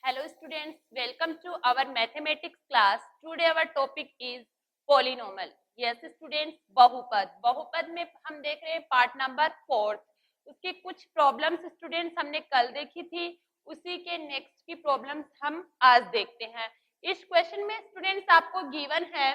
Hello students, welcome to our mathematics class. Today our topic is polynomial. Yes students, बहुपद. बहुपद में हम देख रहे हैं पार्ट नंबर 4. उसके कुछ प्रॉब्लम्स स्टूडेंट्स हमने कल देखी थी, उसी के नेक्स्ट की प्रॉब्लम्स हम आज देखते हैं. इस क्वेश्चन में स्टूडेंट्स आपको गिवन है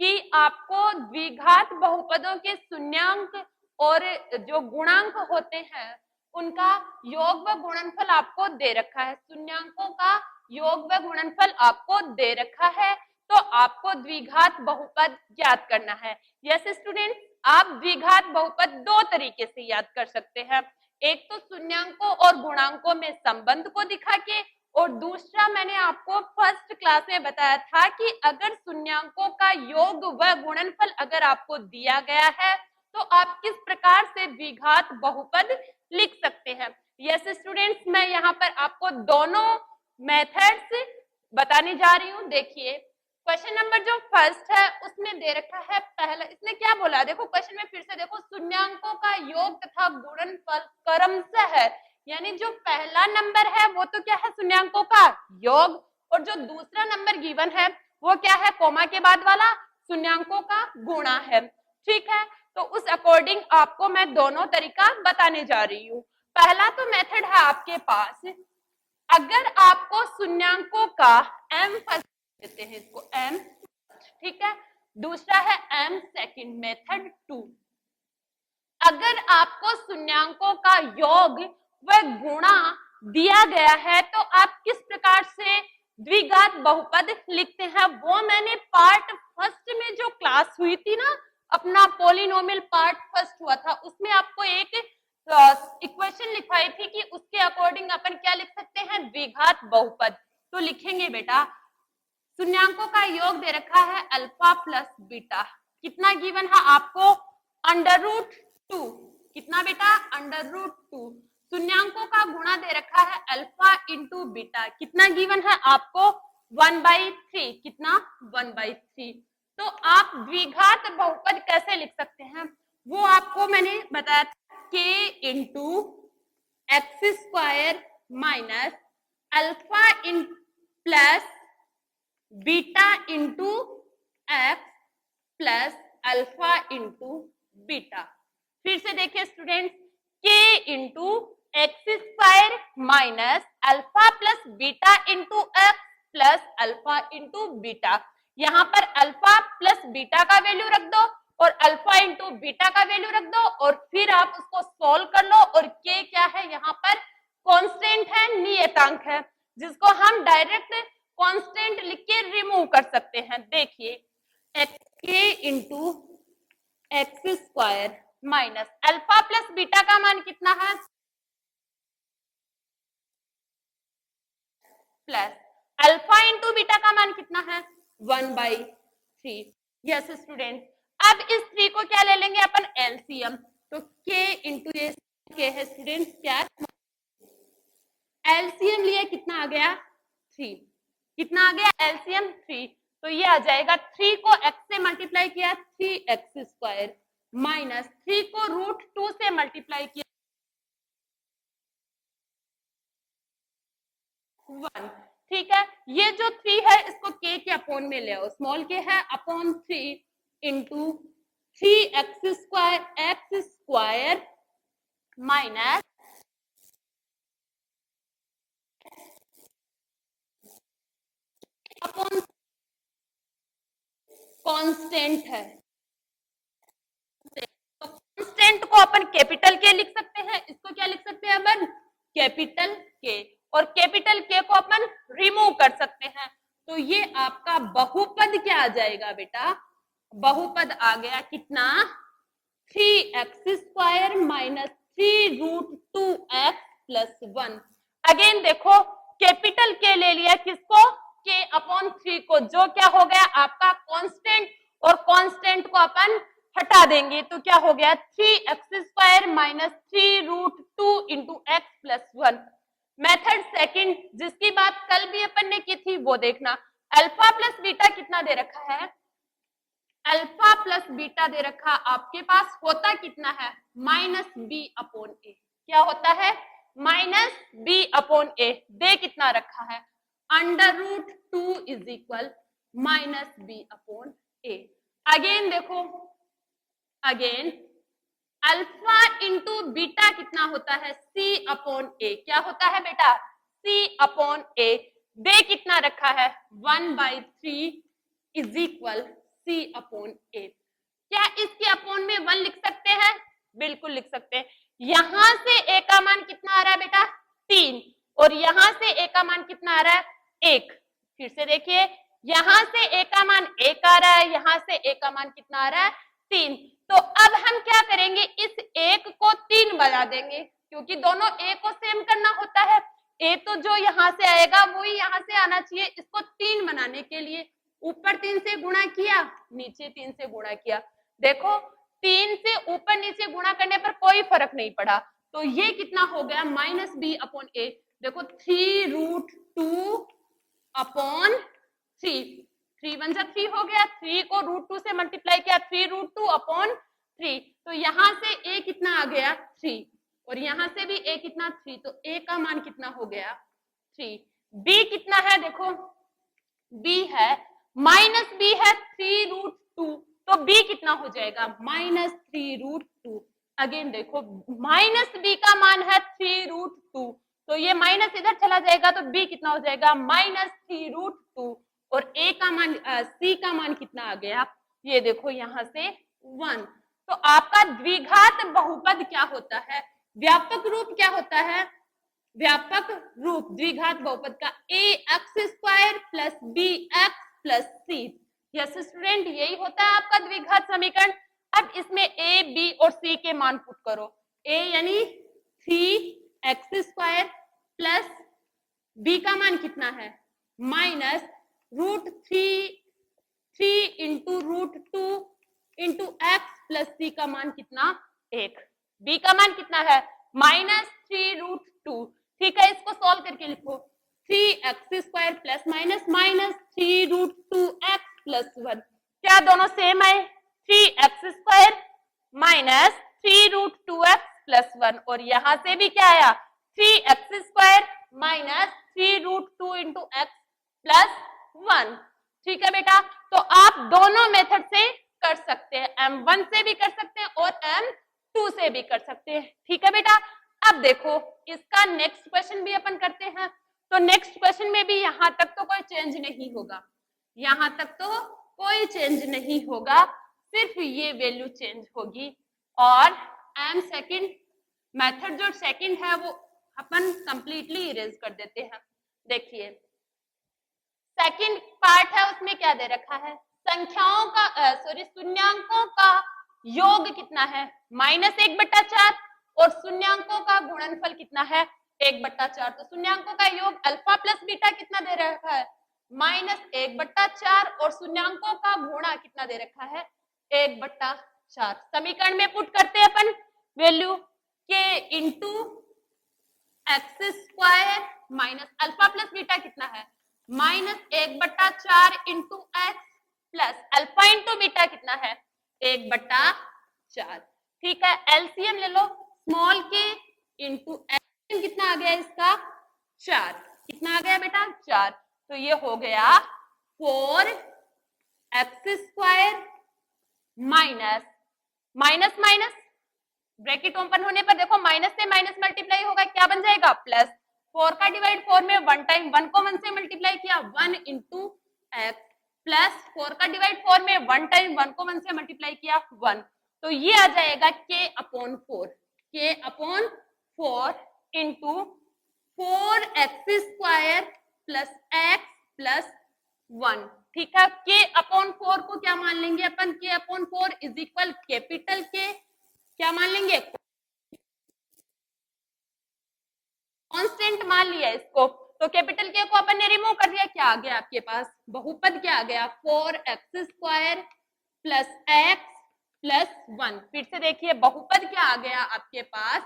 कि आपको द्विघात बहुपदों के शून्यांक और जो गुणांक होते हैं उनका योग व गुणनफल आपको दे रखा है. शून्यांकों का योग व गुणनफल आपको दे रखा है, तो आपको द्विघात बहुपद ज्ञात करना है. यस स्टूडेंट, आप द्विघात बहुपद दो तरीके से याद कर सकते हैं. एक तो शून्यांकों और गुणांकों में संबंध को दिखा के, और दूसरा मैंने आपको फर्स्ट क्लास में बताया था कि अगर शून्यांकों का योग व गुणनफल अगर आपको दिया गया है तो आप किस प्रकार से द्विघात बहुपद लिख सकते हैं. यस स्टूडेंट्स, मैं यहाँ पर आपको दोनों मेथड्स बताने जा रही हूँ. देखिए क्वेश्चन नंबर जो फर्स्ट है उसमें दे रखा है पहला. इसने क्या बोला, देखो क्वेश्चन में फिर से देखो, शून्यांकों का योग तथा गुणनफल क्रमशः है. यानी जो पहला नंबर है वो तो क्या है, शून्यांकों का योग, और जो दूसरा नंबर गिवन है वो क्या है, कोमा के बाद वाला शून्यांकों का गुणा है. ठीक है, तो उस अकॉर्डिंग आपको मैं दोनों तरीका बताने जा रही हूँ. पहला तो मेथड है आपके पास, अगर आपको शून्यांकों का m फर्स्ट देते हैं, इसको m, ठीक है. दूसरा है m सेकंड, मेथड 2. अगर आपको शून्यांकों का योग व गुणा दिया गया है तो आप किस प्रकार से द्विघात बहुपद लिखते हैं, वो मैंने पार्ट फर्स्ट में जो क्लास हुई थी ना, अपना पॉलिनोमियल पार्ट फर्स्ट हुआ था, उसमें आपको एक इक्वेशन लिखवाई थी कि उसके अकॉर्डिंग अपन क्या लिख सकते हैं, द्विघात बहुपद. तो लिखेंगे बेटा, शून्यांकों का योग दे रखा है अल्फा प्लस बीटा. कितना गिवन है आपको, √2. कितना बेटा, √2. शून्यांकों का गुणा दे रखा है अल्फा इंटू बीटा. कितना गिवन है आपको, 1/3. कितना, 1/3. तो आप द्विघात बहुपद कैसे लिख सकते हैं वो आपको मैंने बताया, k into x square minus alpha in plus beta into x plus alpha into beta. फिर से देखिए students, k into x square minus alpha plus beta into x plus alpha into beta. यहाँ पर अल्फा प्लस बीटा का value रख दो और alpha into beta का वैल्यू रख दो, और फिर आप उसको सॉल्व कर लो. और k क्या है, यहाँ पर कांस्टेंट है, नियतांक है, जिसको हम डायरेक्ट कांस्टेंट लिख के रिमूव कर सकते हैं. देखिए k into x square minus alpha plus beta का मान कितना है, प्लस अल्फा इंटू बीटा का मान कितना है, 1/3. यस स्टूडेंट, अब इस 3 को क्या ले लेंगे अपन, एलसीएम. तो k इंटू ये k है स्टूडेंट, क्या एलसीएम लिया, कितना आ गया, 3. कितना आ गया, एलसीएम 3. तो ये आ जाएगा 3 को x से मल्टीप्लाई किया 3x स्क्वायर माइनस 3 को √2 से मल्टीप्लाई किया 1. ठीक है, ये जो 3 है इसको k के अपोन में ले आओ, स्मॉल k है upon 3 into 3x square minus upon constant है. तो कांस्टेंट को अपन कैपिटल के लिख सकते हैं, इसको क्या लिख सकते हैं अपन, कैपिटल के, और कैपिटल के को अपन रिमूव कर सकते हैं. तो ये आपका बहुपद क्या आ जाएगा बेटा, बहुपद आ गया कितना, 3x square minus 3√2x plus 1. Again देखो, कैपिटल के ले लिया किसको, k अपॉन 3 को, जो क्या हो गया आपका कांस्टेंट, और कांस्टेंट को अपन हटा देंगे तो क्या हो गया, 3x square minus 3√2 into x plus 1. Method second, जिसकी बात कल भी अपन ने की थी वो देखना. अल्फा प्लस बीटा कितना दे रखा है, अल्फा प्लस बीटा दे रखा आपके पास, होता कितना है, -b अपॉन a. क्या होता है, -b अपॉन a. दे कितना रखा है, √2 इज इक्वल -b/a। अगेन देखो, अगेन अल्फा इंटू बीटा कितना होता है? c/a। क्या होता है बेटा? c/a। बे कितना रखा है? 1/3 इज इक्वल c/a। क्या इसके अपॉन में 1 लिख सकते हैं? बिल्कुल लिख सकते हैं। यहां से a का मान कितना आ रहा है बेटा? 3, और यहां से a का मान कितना आ रहा है? 1। फिर से देखिए, यहां से a का मान 1 आ रहा है, यहां से a का मान कितना आ रहा है? 3। तो अब हम क्या करेंगे? इस 1 को 3 बना देंगे, क्योंकि दोनों a को सेम करना होता है। a तो जो यहां से आएगा वही यहां से आना चाहिए। इसको 3 बनाने के लिए ऊपर 3 से गुणा किया, नीचे 3 से गुणा किया। देखो, 3 से ऊपर नीचे गुणा करने पर कोई फर्क नहीं पड़ा, तो ये कितना हो गया? -b/a। देखो 3√2/3, 3 1 जा 3 हो गया, 3 को √2 से मल्टीप्लाई किया, 3√2/3। तो यहां से a कितना आ गया? 3, और यहां से भी a कितना? 3। तो a का मान कितना हो गया? 3। b कितना है? देखो b है -b है 3√2, तो b कितना हो जाएगा? -3√2। अगेन देखो, -b का मान है 3√2, तो ये माइनस इधर चला जाएगा, तो b कितना हो जाएगा? -3√2। और a का मान c का मान कितना आ गया? ये देखो यहां से 1। तो आपका द्विघात बहुपद क्या होता है? व्यापक रूप क्या होता है? व्यापक रूप द्विघात बहुपद का ax² + bx + c। Yes student, यही होता है आपका द्विघात समीकरण। अब इसमें a, b और c के मान पुट करो। a यानी 3x² प्लस b का मान कितना है? -√3 into √2 into x plus c का मान कितना? 1। b का मान कितना है? -3√2। ठीक है, इसको सॉल्व करके लिखो। 3x² plus -3√2x plus 1। क्या दोनों सेम है? 3x² माइनस 3√2x प्लस 1, और यहां से भी क्या आया? 3x² minus 3√2 into x plus 1। ठीक है बेटा, तो आप दोनों मेथड से कर सकते हैं, M1 से भी कर सकते हैं और M2 से भी कर सकते हैं। ठीक है बेटा, अब देखो इसका नेक्स्ट क्वेश्चन भी अपन करते हैं। तो नेक्स्ट क्वेश्चन में भी यहां तक तो कोई चेंज नहीं होगा, यहां तक तो कोई चेंज नहीं होगा, सिर्फ ये वैल्यू चेंज होगी। और सेकंड मेथड जो सेकंड है वो अपन कंप्लीटली इरेज कर देते हैं। देखिए सेकंड पार्ट है, उसमें क्या दे रखा है? संख्याओं का शून्यांकों का योग कितना है? -1/4, और शून्यांकों का गुणनफल कितना है? 1/4। तो शून्यांकों का योग अल्फा प्लस बीटा कितना दे रखा है? -1/4, और शून्यांकों का गुणा कितना दे रखा है? 1/4। समीकरण में पुट करते हैं अपन value k into x² minus alpha plus beta कितना है? -1/4 into x plus alpha into beta कितना है? 1/4। ठीक है, एलसीएम ले लो, स्मॉल के इंटू एलसीएम कितना आ गया इसका? 4। कितना आ गया बेटा? 4। तो ये हो गया 4x² minus minus minus bracket open होने पर देखो माइनस से माइनस मल्टीप्लाई होगा, क्या बन जाएगा? प्लस। 4 का डिवाइड 4 में 1 टाइम 1 को 1 से मल्टीप्लाई किया, 1 इंटू एक्स प्लस 4 का डिवाइड 4 में 1 टाइम 1 को 1 से मल्टीप्लाई किया, 1। तो ये आ जाएगा k/4, k/4 into 4x² plus x plus 1। ठीक है, k/4 को क्या मान लेंगे अपन? k/4 इज इक्वल कैपिटल के क्या मान लेंगे? कांस्टेंट मान लिया इसको, तो कैपिटल के को अपन ने रिमूव कर दिया। क्या आ गया आपके पास? बहुपद क्या आ गया? 4x² plus x plus 1। फिर से देखिए बहुपद क्या आ गया आपके पास?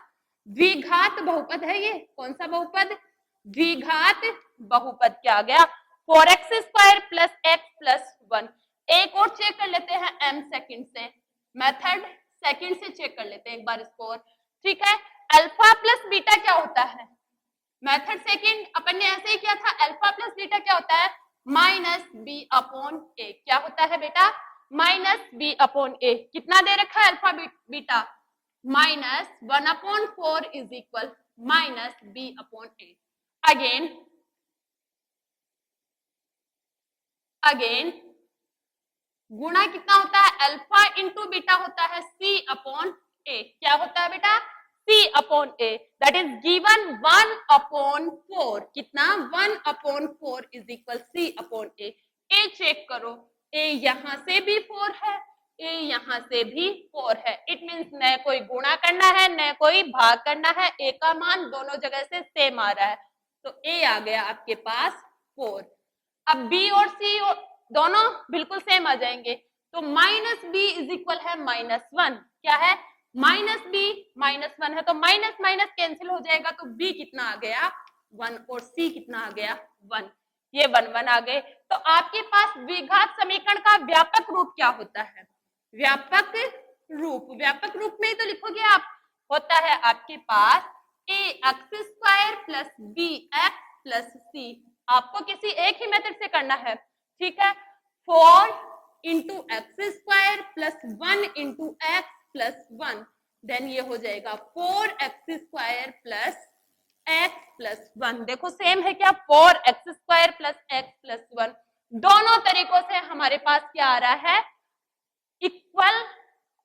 द्विघात बहुपद है ये। कौन सा बहुपद? द्विघात बहुपद क्या आ गया? 4x² plus x plus 1। एक और चेक कर लेते हैं m सेकंड से, मेथड सेकंड से चेक कर लेते हैं एक बार इसको और। ठीक है, अल्फा प्लस बीटा क्या होता है? मेथड सेकंड अपन अपन ने ऐसे ही किया था, अल्फा प्लस बीटा क्या होता है, माइनस बी अपॉन ए। क्या होता है बेटा, माइनस बी अपॉन ए। कितना दे रखा है alpha beta, minus 1/4 is equal minus B upon A. Again गुणा कितना होता है, अल्फा इंटू बीटा होता है सी अपॉन ए। क्या होता है बेटा, c upon a, that is given 1/4। कितना, 1/4 is equal c upon a. A check करो, ए यहां से भी 4 है, ए यहां से भी 4 है। इट मीन्स न कोई गुणा करना है न कोई भाग करना है, ए का मान दोनों जगह से सेम आ रहा है, तो ए आ गया आपके पास 4। अब बी और सी दोनों बिल्कुल सेम आ जाएंगे, तो माइनस बी इज इक्वल है -1। क्या है, माइनस बी -1 है, तो माइनस माइनस कैंसिल हो जाएगा, तो बी कितना आ गया 1 और सी कितना आ गया 1। ये 1 1 आ गए। तो आपके पास द्विघात समीकरण का व्यापक रूप क्या होता है, व्यापक रूप में ही तो लिखोगे आप, होता है आपके पास ax² plus b x plus c. आपको किसी एक ही मेथड से करना है, ठीक है। 4 into x² plus 1 into x plus 1, then ये हो जाएगा 4x² प्लस एक्स प्लस 1। देखो सेम है क्या, 4x² प्लस एक्स प्लस 1। दोनों तरीकों से हमारे पास क्या आ रहा है, इक्वल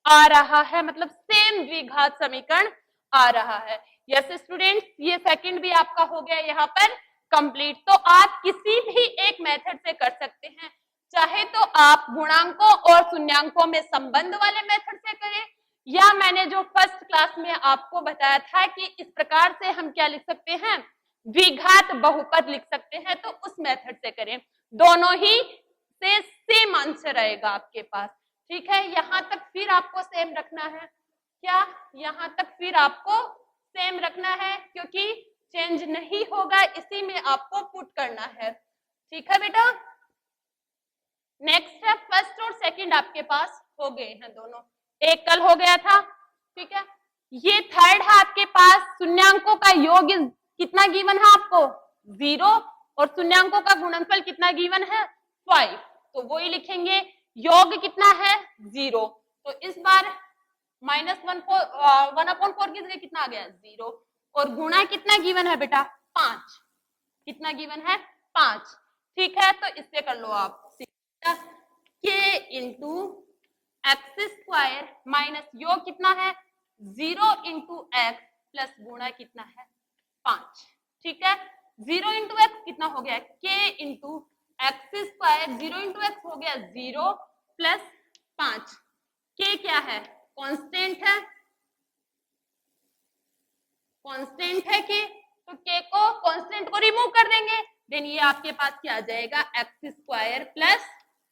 आ रहा है, मतलब सेम द्विघात समीकरण आ रहा है। यस स्टूडेंट्स, ये सेकंड भी आपका हो गया यहाँ पर कंप्लीट। तो आप किसी भी एक मेथड से कर सकते हैं, चाहे तो आप गुणांकों और शून्यांकों में संबंध वाले मेथड से करें, या मैंने जो फर्स्ट क्लास में आपको बताया था कि इस प्रकार से हम क्या लिख सकते हैं, द्विघात बहुपद लिख सकते हैं, तो उस मेथड से करें। दोनों ही से सेम आंसर आएगा आपके पास, ठीक है। यहां तक फिर आपको सेम रखना है, क्या, यहां तक फिर आपको सेम रखना है, क्योंकि चेंज नहीं होगा, इसी में आपको पुट करना है, ठीक है बेटा। नेक्स्ट है फर्स्ट और सेकंड आपके पास हो गए हैं दोनों, एक कल हो गया था, ठीक है। ये थर्ड है आपके पास, शून्यांकों का योग कितना गिवन है आपको 0, और शून्यांकों का गुणनफल कितना गिवन है 5, तो वो ही लिखेंगे। योग कितना है 0, तो इस बार -1/4 की जगह कितना आ गया 0, और गुणा कितना गिवन है बेटा 5, कितना गिवन है 5, ठीक है। तो इससे कर लो आप k इंटू x² माइनस योग कितना है 0 इंटू एक्स प्लस गुणा कितना है 5, ठीक है। 0 इंटू एक्स कितना हो गया k into x², 0 into x हो गया 0 प्लस 5, k क्या है, कांस्टेंट है, कांस्टेंट है k, तो k को कांस्टेंट को रिमूव कर देंगे, देन ये आपके पास क्या आ जाएगा x² प्लस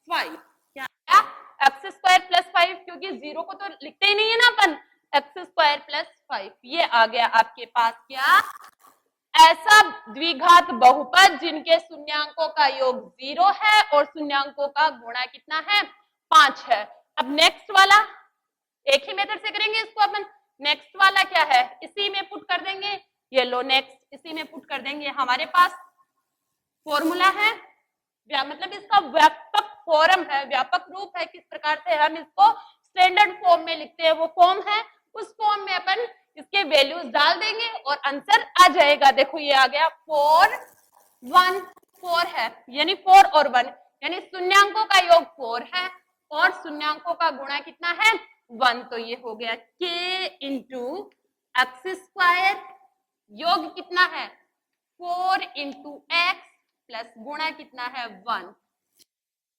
5। क्या आया x² प्लस 5, क्योंकि 0 को तो लिखते ही नहीं है ना अपन, x² प्लस 5, ये आ गया आपके पास क्या, ऐसा द्विघात बहुपद जिनके शून्यांकों का योग 0 है और शून्यांकों का गुणा कितना है 5 है। अब नेक्स्ट वाला एक ही मेथड से करेंगे इसको अपन, नेक्स्ट वाला क्या है, इसी में पुट कर देंगे, ये लो नेक्स्ट इसी में पुट कर देंगे। हमारे पास फॉर्मूला है, मतलब इसका व्यापक फॉर्म है, व्यापक रूप है, किस प्रकार से हम इसको स्टैंडर्ड फॉर्म में लिखते हैं, वो फॉर्म है, उस फॉर्म में अपन इसके वैल्यूज डाल देंगे और आंसर आ जाएगा। देखो ये आ गया 4 1 4 है, यानी 4 और 1, यानी शून्यांकों का योग 4 है और शून्यांकों का गुणा कितना है 1, तो ये हो गया k इंटू x², योग कितना है 4 इंटू एक्स प्लस गुणा कितना है 1,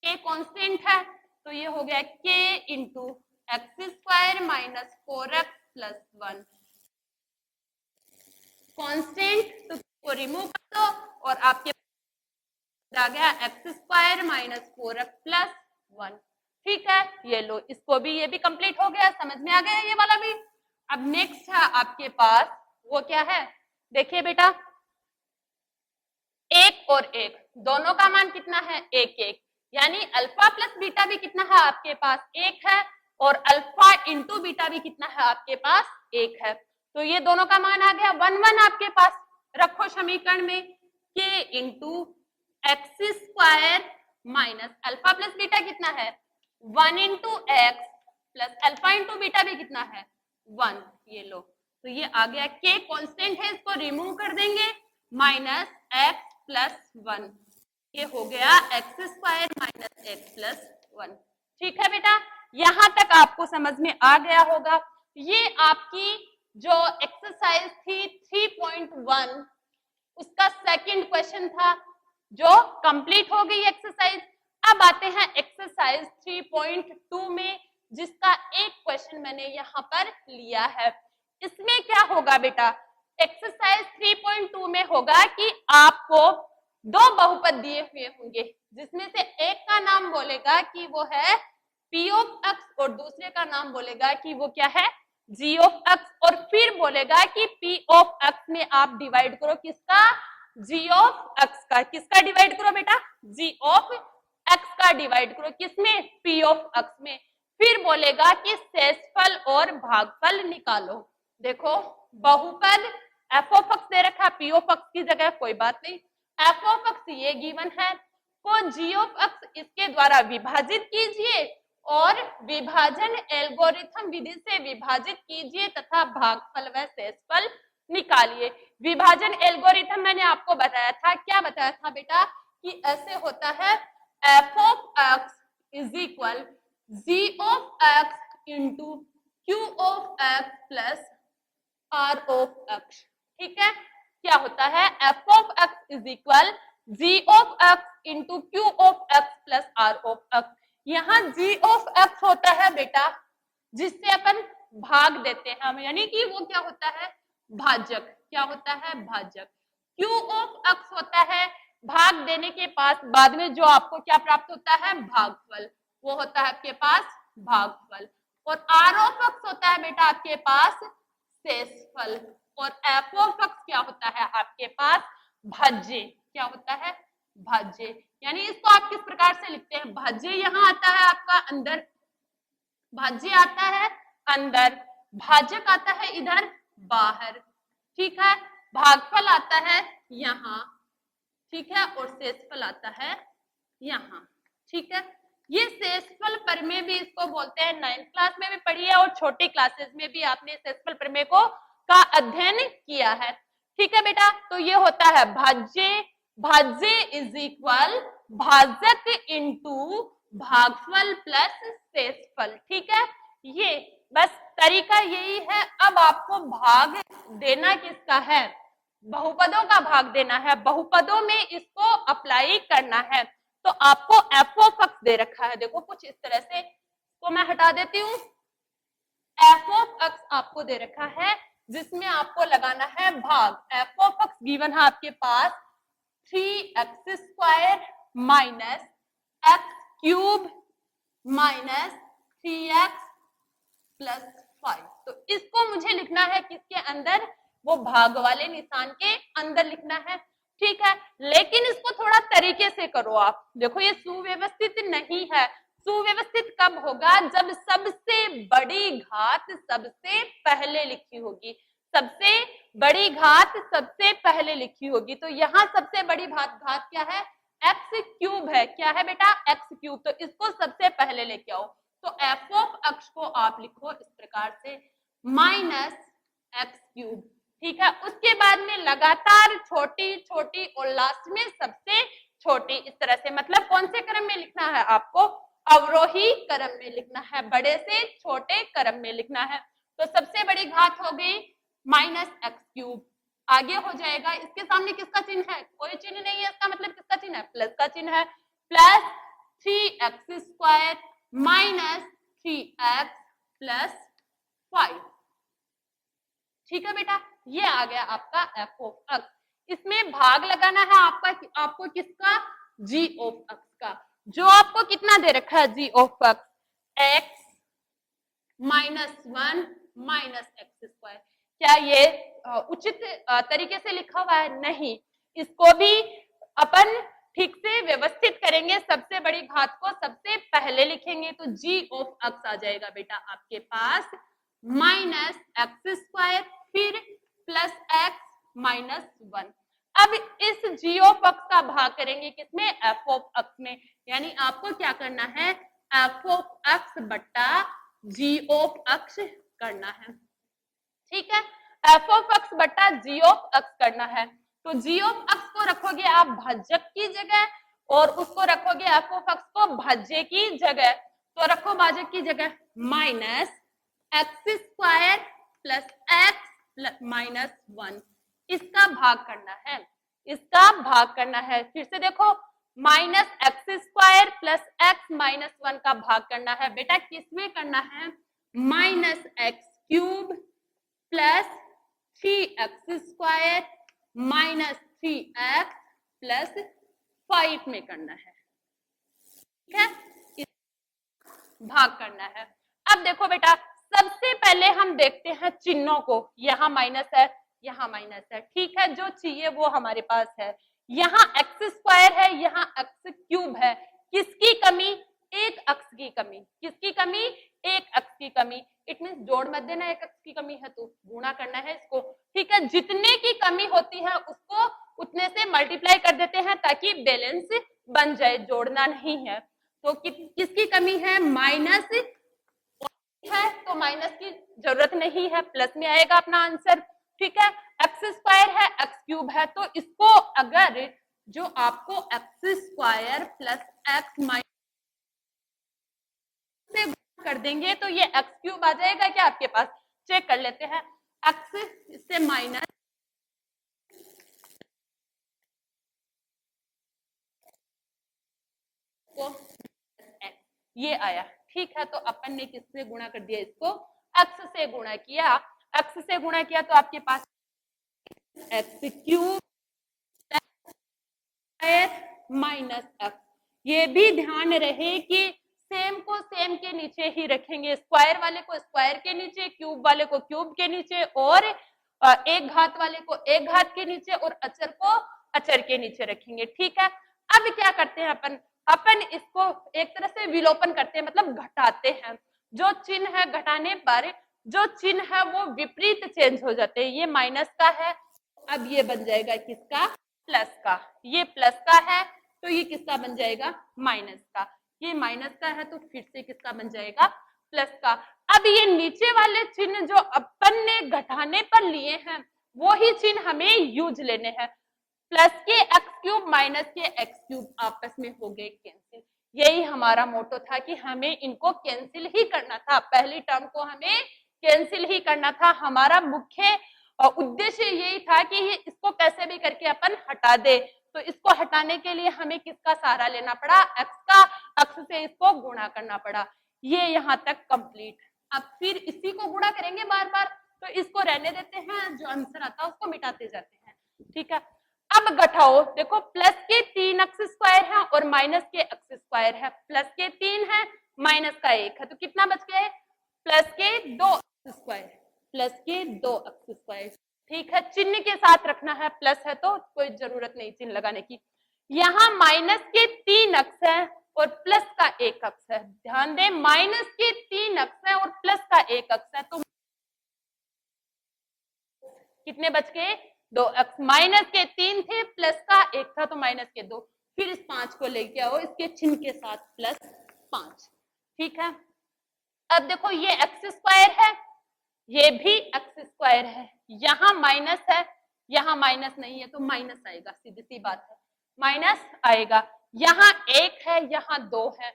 k कांस्टेंट है, तो ये हो गया k into x² minus 4x plus 1, constant तो को रिमूव कर दो और आपके आ गया x² माइनस 4x प्लस 1, ठीक है। ये लो, इसको भी, ये भी कंप्लीट हो गया, समझ में आ गया ये वाला भी। अब नेक्स्ट है आपके पास, वो क्या है, देखिए बेटा, 1 और 1 दोनों का मान कितना है 1 1, यानी अल्फा प्लस बीटा भी कितना है आपके पास 1 है, और अल्फा इंटू बीटा भी कितना है आपके पास 1 है, तो ये दोनों का मान आ गया 1 1 आपके पास, रखो समीकरण में के into x square minus alpha plus beta कितना है 1 into x plus alpha into beta भी कितना है 1। ये लो, तो ये आ गया के कांस्टेंट है, इसको रिमूव कर देंगे माइनस एक्स प्लस 1। ये हो गया x square minus x plus 1। ठीक है बेटा, यहां तक आपको समझ में आ गया होगा। ये आपकी जो एक्सरसाइज थी 3.1 उसका सेकंड क्वेश्चन था जो कंप्लीट हो गई एक्सरसाइज। अब आते हैं एक्सरसाइज 3.2 में, जिसका एक क्वेश्चन मैंने यहाँ पर लिया है। इसमें क्या होगा बेटा, एक्सरसाइज 3.2 में होगा कि आपको दो बहुपद दिए हुए होंगे, जिसमें से एक का नाम बोलेगा कि वो है P ऑफ x और दूसरे का नाम बोलेगा कि वो क्या है G ऑफ x, और फिर बोलेगा कि P ऑफ x में आप डिवाइड करो किसका G ऑफ x का। किसका डिवाइड करो बेटा G ऑफ x का डिवाइड करो किसमें P ऑफ x में। फिर बोलेगा कि शेषफल और भागफल निकालो। देखो बहुपद f ऑफ x दे रखा, P ऑफ x की जगह कोई बात नहीं, f ऑफ x ये गिवन है, को G ऑफ x इसके द्वारा विभाजित कीजिए और विभाजन एल्गोरिथम विधि से विभाजित कीजिए तथा भागफल व शेषफल निकालिए। विभाजन एल्गोरिथम मैंने आपको बताया था, क्या बताया था बेटा कि ऐसे होता है f of x is equal g of x into q of x plus r of x। ठीक है, क्या होता है f of x is equal g of x into q of x plus r of x। यहाँ g of x होता है बेटा जिससे अपन भाग देते हैं हम, यानी कि वो क्या होता है भाजक। क्या होता है भाजक। q ऑफ x होता है भाग देने के पास बाद में जो आपको क्या प्राप्त होता है भागफल, वो होता है आपके पास भागफल। और r ऑफ x होता है बेटा आपके पास शेषफल। और f ऑफ x क्या होता है आपके पास भाज्य। क्या होता है भाज्य। यानी इसको आप किस प्रकार से लिखते हैं, भाज्य यहाँ आता है आपका अंदर, भाज्य आता है अंदर, भाजक आता है इधर बाहर। ठीक है, भागफल आता है यहाँ, ठीक है, और शेषफल आता है यहाँ। ठीक है, ये शेषफल प्रमेय भी इसको बोलते हैं, 9th क्लास में भी पढ़ी है और छोटी क्लासेस में भी आपने शेषफल प्रमेय को का अध्ययन किया है। ठीक है बेटा, तो ये होता है भाज्य, भाज्य इज इक्वल भाजक इंटू भागफल प्लस शेषफल। ठीक है, ये बस तरीका यही है। अब आपको भाग देना किसका है, बहुपदों का भाग देना है, बहुपदों में इसको अप्लाई करना है। तो आपको f ऑफ x दे रखा है, देखो कुछ इस तरह से, तो मैं हटा देती हूँ। f ऑफ x आपको दे रखा है जिसमें आपको लगाना है भाग। f ऑफ x गिवन है आपके पास 3x square minus x cube minus 3x plus 5। तो इसको मुझे लिखना है किसके अंदर, वो भाग वाले निशान के अंदर लिखना है। ठीक है, लेकिन इसको थोड़ा तरीके से करो आप। देखो ये सुव्यवस्थित नहीं है। सुव्यवस्थित कब होगा, जब सबसे बड़ी घात सबसे पहले लिखी होगी। सबसे बड़ी घात सबसे पहले लिखी होगी। तो यहाँ सबसे बड़ी घात क्या है, एक्स क्यूब है। क्या है बेटा एक्स क्यूब, तो इसको सबसे पहले लेके आओ। तो f ऑफ x को आप लिखो इस प्रकार से माइनस एक्स क्यूब। ठीक है, उसके बाद में लगातार छोटी छोटी और लास्ट में सबसे छोटी, इस तरह से। मतलब कौन से क्रम में लिखना है आपको, अवरोही क्रम में लिखना है, बड़े से छोटे क्रम में लिखना है। तो सबसे बड़ी घात हो गई माइनस एक्स क्यूब, आगे हो जाएगा इसके सामने किसका चिन्ह है, कोई चिन्ह नहीं है, इसका मतलब किसका चिन्ह है, प्लस का चिन्ह है, plus 3x square minus 3x plus 5। ठीक है बेटा, ये आ गया आपका f ऑफ x। इसमें भाग लगाना है आपको किसका, g ऑफ x का, जो आपको कितना दे रखा है g of x minus 1 minus x square. क्या ये उचित तरीके से लिखा हुआ है, नहीं, इसको भी अपन ठीक से व्यवस्थित करेंगे। सबसे बड़ी घात को सबसे पहले लिखेंगे, तो g ऑफ x आ जाएगा बेटा आपके पास माइनस एक्स स्क्वायर फिर प्लस एक्स माइनस 1। अब इस g ऑफ x का भाग करेंगे किसमें, f ऑफ x में, यानी आपको क्या करना है, f ऑफ x बट्टा g ऑफ x करना है, ठीक है, f ऑफ x बट्टा g ऑफ x करना है। तो g ऑफ x को रखोगे आप भाजक की जगह और उसको रखोगे f ऑफ x को भाज्य की जगह, तो रखो भाजक की जगह minus x square plus x minus 1, इसका भाग करना है, इसका भाग करना है। फिर से देखो minus x square plus x minus 1 का भाग करना है, बेटा किसमें करना है, minus x cube plus 3x square minus 3x plus 5 में करना है, ठीक है, भाग करना है। अब देखो बेटा सबसे पहले हम देखते हैं चिन्हों को, यहाँ माइनस है, यहाँ माइनस है, ठीक है, जो चाहिए वो हमारे पास है। यहाँ एक्स स्क्वायर है, यहाँ एक्स क्यूब है, किसकी कमी, एक अक्स की कमी, किसकी कमी, एक अक्स की कमी, इट मीन्स जोड़ मत देना, एक अक्स की कमी है तो गुणा करना है इसको, ठीक है, जितने की कमी होती है उसको उतने से मल्टीप्लाई कर देते हैं ताकि बैलेंस बन जाए, जोड़ना नहीं है। तो किसकी कमी है, माइनस है तो माइनस की जरूरत नहीं है, प्लस में आएगा अपना आंसर, ठीक है, एक्स स्क्वायर है, एक्स क्यूब है, तो इसको अगर जो आपको x square plus x minus से कर देंगे तो ये एक्स क्यूब आ जाएगा क्या आपके पास, चेक कर लेते हैं, एक्स से माइनस को ये आया, ठीक है, तो अपन ने किससे गुणा कर दिया, इसको एक्स से गुणा किया, एक्स से गुणा किया तो आपके पास एक्स क्यूब माइनस एक्स, ये भी ध्यान रहे कि सेम को सेम के नीचे ही रखेंगे, स्क्वायर वाले को स्क्वायर के नीचे, क्यूब वाले को क्यूब के नीचे, और एक घात वाले को एक घात के नीचे, और अचर को अचर के नीचे रखेंगे, ठीक है। अब क्या करते हैं अपन इसको एक तरह से विलोपन करते हैं, मतलब घटाते हैं, जो चिन्ह है घटाने पर जो चिन्ह है वो विपरीत चेंज हो जाते हैं, ये माइनस का है, अब ये बन जाएगा किसका, प्लस का, ये प्लस का है तो ये किसका बन जाएगा, माइनस का, ये माइनस का है तो फिर से किसका बन जाएगा, प्लस का। अब ये नीचे वाले चिन्ह जो अपन ने घटाने पर लिए हैं वो ही चिन्ह हमें यूज लेने हैं, प्लस के एक्स क्यूब माइनस के एक्स क्यूब आपस में हो गए कैंसिल, यही हमारा मोटो था कि हमें इनको कैंसिल ही करना था, पहली टर्म को हमें कैंसिल ही करना था, हमारा मुख्य उद्देश्य यही था कि इसको कैसे भी करके अपन हटा दे, तो इसको हटाने के लिए हमें किसका सहारा लेना पड़ा, एक्स का, एक्स से इसको गुणा करना पड़ा, ये यहाँ तक कंप्लीट। अब फिर इसी को गुणा करेंगे बार बार, तो इसको रहने देते हैं, जो आंसर आता है उसको मिटाते जाते हैं, ठीक है। अब घटाओ, देखो प्लस के 3 एक्स स्क्वायर है और माइनस के एक्स स्क्वायर है, प्लस के 3 है माइनस का 1 है, तो कितना बच गए, प्लस के 2 एक्स स्क्वायर, प्लस के 2 एक्स स्क्वायर, ठीक है, चिन्ह के साथ रखना है, प्लस है तो कोई जरूरत नहीं चिन्ह लगाने की। यहाँ माइनस के 3 अक्स है और प्लस का 1 अक्स है, ध्यान दें माइनस के 3 अक्स है और प्लस का 1 अक्स है, तो कितने बच गए, 2 अक्स, माइनस के 3 थे प्लस का 1 था तो माइनस के 2, फिर इस 5 को लेके आओ इसके चिन्ह के साथ प्लस 5, ठीक है। अब देखो ये एक्स स्क्वायर है, ये भी एक्स स्क्वायर है, यहाँ माइनस है, यहाँ माइनस नहीं है तो माइनस आएगा, सीधी सी बात है, माइनस आएगा, यहाँ 1 है यहाँ 2 है,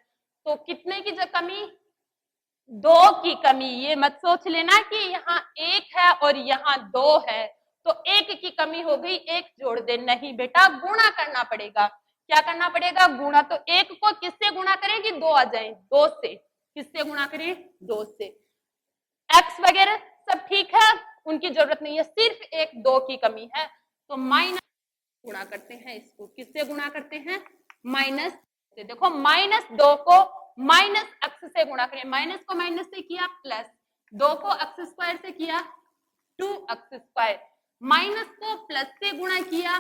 तो कितने की कमी, 2 की कमी, ये मत सोच लेना कि यहाँ 1 है और यहाँ 2 है तो 1 की कमी हो गई, 1 जोड़ दे, नहीं बेटा गुणा करना पड़ेगा, क्या करना पड़ेगा, गुणा, तो 1 को किससे गुणा करें कि 2 आ जाए, 2 से, किससे गुणा करें, 2 से, एक्स वगैरह सब ठीक है, उनकी जरूरत नहीं है, सिर्फ 1 2 की कमी है, तो माइनस गुणा करते हैं, इसको किससे गुणा करते हैं, माइनस से, देखो माइनस 2 को माइनस एक्स से गुणा करें, माइनस को माइनस से किया प्लस, 2 को एक्स स्क्वायर से किया 2 एक्स स्क्वायर, माइनस को प्लस से गुणा किया,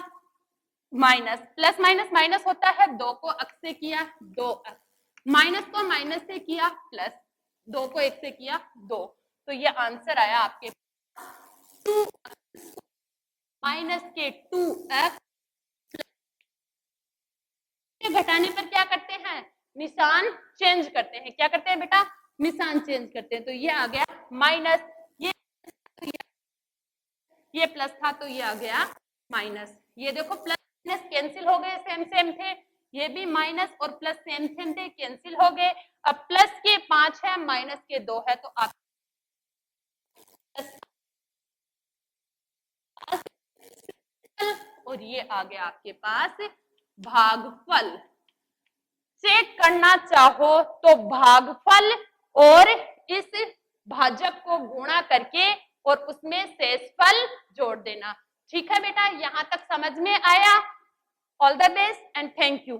माइनस प्लस माइनस माइनस होता है, 2 को एक्स से किया 2 एक्स, माइनस को माइनस से किया प्लस, 2 को 1 से किया 2, तो ये आंसर आया आपके 2 माइनस के 2 एक्स घटाने पर क्या करते हैं, निशान चेंज करते हैं। क्या करते हैं बेटा, निशान चेंज करते हैं। तो ये आ गया माइनस, ये प्लस था तो ये आ गया माइनस। ये देखो प्लस माइनस कैंसिल हो गए, सेम सेम थे। ये भी माइनस और प्लस सेम सेम थे, कैंसिल हो गए। अब प्लस के 5 है, माइनस के 2 है, तो आप और ये आ गया आपके पास भागफल। चेक करना चाहो तो भागफल और इस भाजक को गुणा करके और उसमें शेषफल जोड़ देना। ठीक है बेटा, यहां तक समझ में आया? All the best and thank you.